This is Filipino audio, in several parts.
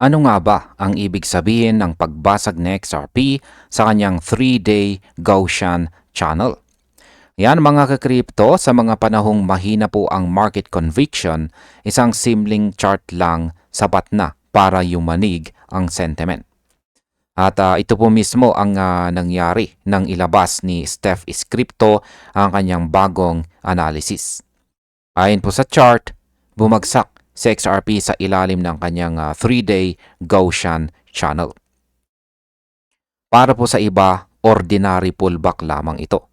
Ano nga ba ang ibig sabihin ng pagbasag ni XRP sa kanyang 3-day Gaussian channel? Yan mga kakripto, sa mga panahong mahina po ang market conviction, isang simling chart lang sapat na para yumanig ang sentiment. At ito po mismo ang nangyari nang ilabas ni Steph Crypto ang kanyang bagong analysis. Ayon po sa chart, bumagsak si XRP sa ilalim ng kanyang 3-day Gaussian channel. Para po sa iba, ordinary pullback lamang ito.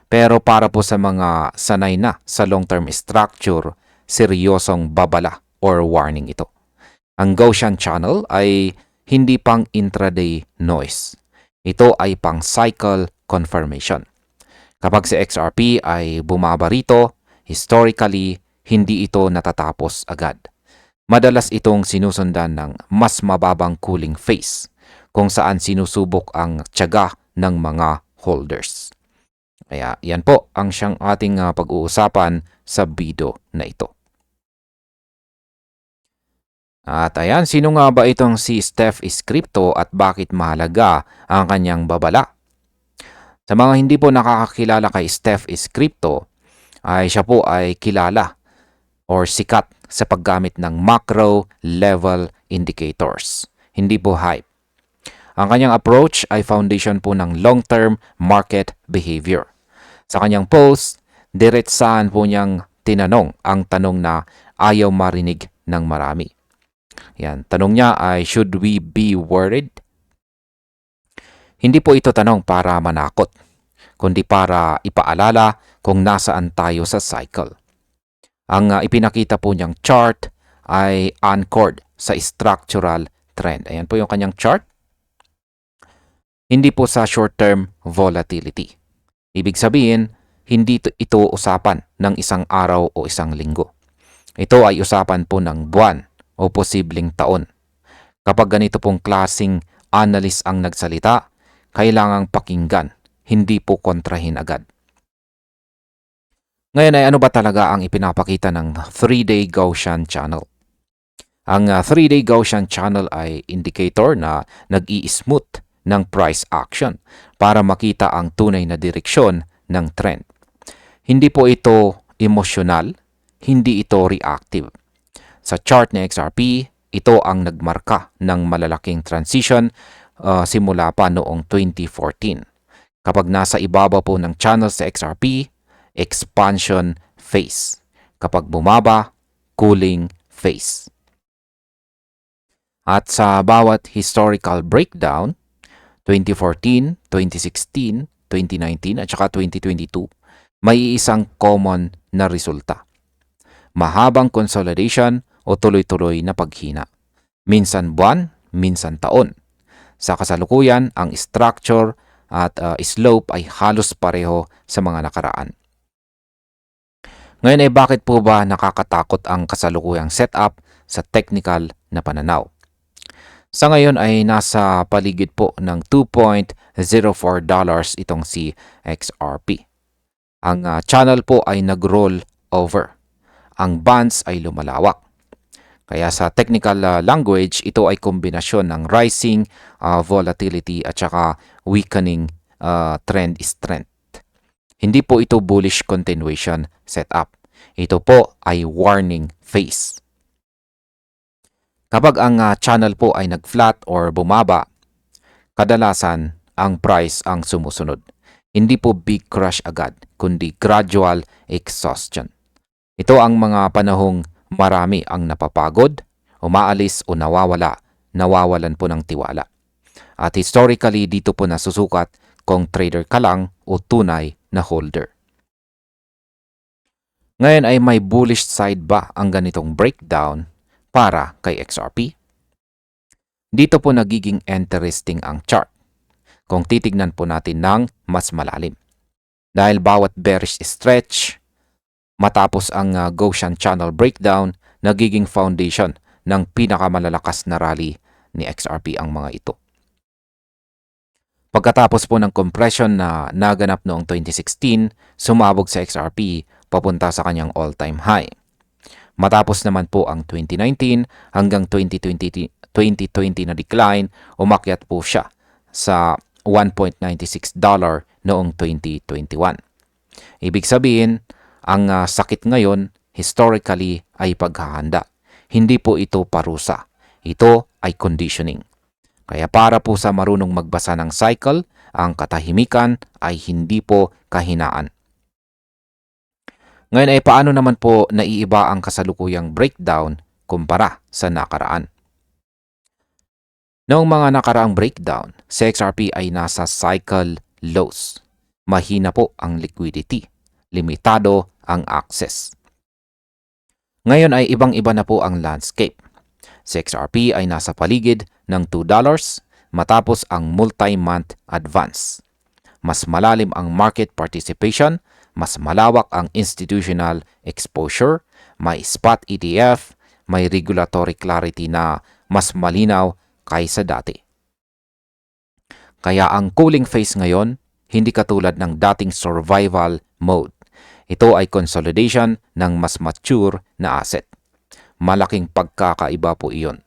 Pero para po sa mga sanay na sa long-term structure, seryosong babala or warning ito. Ang Gaussian channel ay hindi pang intraday noise. Ito ay pang cycle confirmation. Kapag si XRP ay bumaba rito, historically, hindi ito natatapos agad. Madalas itong sinusundan ng mas mababang cooling phase, kung saan sinusubok ang tiyaga ng mga holders. Kaya yan po ang siyang ating pag-uusapan sa video na ito. At ayan, sino nga ba itong si Steph Crypto at bakit mahalaga ang kanyang babala? Sa mga hindi po nakakakilala kay Steph Crypto, ay siya po ay kilala or sikat sa paggamit ng macro level indicators. Hindi po hype. Ang kanyang approach ay foundation po ng long-term market behavior. Sa kanyang post, diretsahan po niyang tinanong ang tanong na ayaw marinig ng marami. Yan, tanong niya ay, should we be worried? Hindi po ito tanong para manakot, kundi para ipaalala kung nasaan tayo sa cycle. Ang ipinakita po niyang chart ay anchored sa structural trend. Ayan po yung kanyang chart. Hindi po sa short-term volatility. Ibig sabihin, hindi ito usapan ng isang araw o isang linggo. Ito ay usapan po ng buwan o posibleng taon. Kapag ganito pong klasing analyst ang nagsalita, kailangang pakinggan, hindi po kontrahin agad. Ngayon ay ano ba talaga ang ipinapakita ng 3-day Gaussian channel? Ang 3-day Gaussian channel ay indicator na nag-i-smooth ng price action para makita ang tunay na direksyon ng trend. Hindi po ito emosyonal, hindi ito reactive. Sa chart ni XRP, ito ang nagmarka ng malalaking transition simula pa noong 2014. Kapag nasa ibaba po ng channel sa XRP, expansion phase. Kapag bumaba, cooling phase. At sa bawat historical breakdown, 2014, 2016, 2019 at saka 2022, may isang common na resulta. Mahabang consolidation o tuloy-tuloy na paghina. Minsan buwan, minsan taon. Sa kasalukuyan, ang structure at slope ay halos pareho sa mga nakaraan. Ngayon ay bakit po ba nakakatakot ang kasalukuyang setup sa technical na pananaw? Sa ngayon ay nasa paligid po ng $2.04 itong si XRP. Ang channel po ay nag-roll over. Ang bands ay lumalawak. Kaya sa technical language, ito ay kombinasyon ng rising volatility at saka weakening trend strength. Hindi po ito bullish continuation setup. Ito po ay warning phase. Kapag ang channel po ay nag-flat or bumaba, kadalasan ang price ang sumusunod. Hindi po big crash agad, kundi gradual exhaustion. Ito ang mga panahong marami ang napapagod, umaalis o nawawalan po ng tiwala. At historically, dito po nasusukat kung trader ka lang o tunay na holder. Ngayon ay may bullish side ba ang ganitong breakdown para kay XRP? Dito po nagiging interesting ang chart kung titignan po natin ng mas malalim. Dahil bawat bearish stretch, matapos ang Gaussian channel breakdown, nagiging foundation ng pinakamalalakas na rally ni XRP ang mga ito. Pagkatapos po ng compression na naganap noong 2016, sumabog sa XRP papunta sa kanyang all-time high. Matapos naman po ang 2019 hanggang 2020 na decline, umakyat po siya sa $1.96 noong 2021. Ibig sabihin, ang sakit ngayon historically ay paghahanda. Hindi po ito parusa. Ito ay conditioning. Kaya para po sa marunong magbasa ng cycle, ang katahimikan ay hindi po kahinaan. Ngayon ay paano naman po naiiba ang kasalukuyang breakdown kumpara sa nakaraan? Noong mga nakaraang breakdown, si XRP ay nasa cycle lows. Mahina po ang liquidity. Limitado ang access. Ngayon ay ibang-iba na po ang landscape. Si XRP ay nasa paligid ng $2 matapos ang multi-month advance. Mas malalim ang market participation, mas malawak ang institutional exposure, may spot ETF, may regulatory clarity na mas malinaw kaysa dati. Kaya ang cooling phase ngayon, hindi katulad ng dating survival mode. Ito ay consolidation ng mas mature na asset. Malaking pagkakaiba po iyon.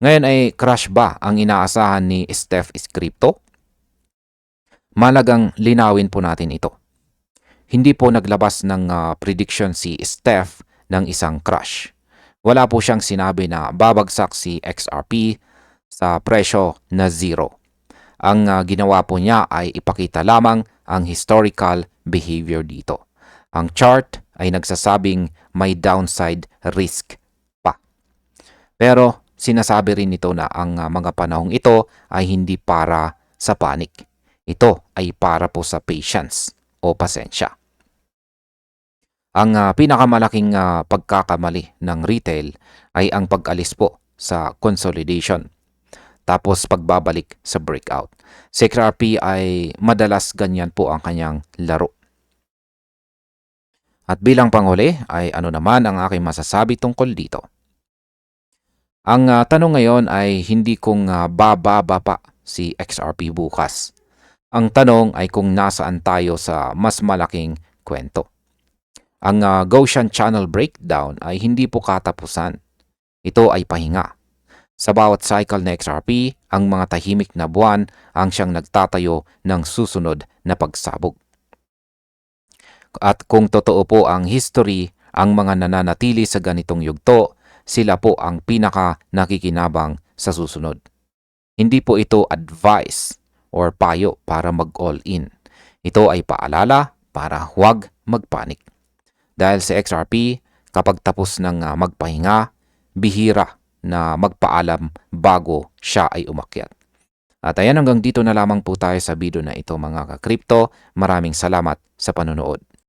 Ngayon ay crash ba ang inaasahan ni Steph Crypto? Malagang linawin po natin ito. Hindi po naglabas ng prediction si Steph ng isang crash. Wala po siyang sinabi na babagsak si XRP sa presyo na zero. Ang ginawa po niya ay ipakita lamang ang historical behavior dito. Ang chart ay nagsasabing may downside risk pa. Pero sinasabi rin nito na ang mga panahong ito ay hindi para sa panic. Ito ay para po sa patience o pasensya. Ang pinakamalaking pagkakamali ng retail ay ang pag-alis po sa consolidation. Tapos pagbabalik sa breakout. Si XRP ay madalas ganyan po ang kanyang laro. At bilang panghuli ay ano naman ang aking masasabi tungkol dito? Ang tanong ngayon ay hindi kung bababa pa si XRP bukas. Ang tanong ay kung nasaan tayo sa mas malaking kwento. Ang Gaussian Channel Breakdown ay hindi po katapusan. Ito ay pahinga. Sa bawat cycle na XRP, ang mga tahimik na buwan ang siyang nagtatayo ng susunod na pagsabog. At kung totoo po ang history, ang mga nananatili sa ganitong yugto, sila po ang pinaka nakikinabang sa susunod. Hindi po ito advice or payo para mag-all in. Ito ay paalala para huwag magpanik. Dahil sa XRP, kapag tapos ng magpahinga, bihira na magpaalam bago siya ay umakyat. At ayan, hanggang dito na lamang po tayo sa video na ito mga ka-crypto. Maraming salamat sa panonood.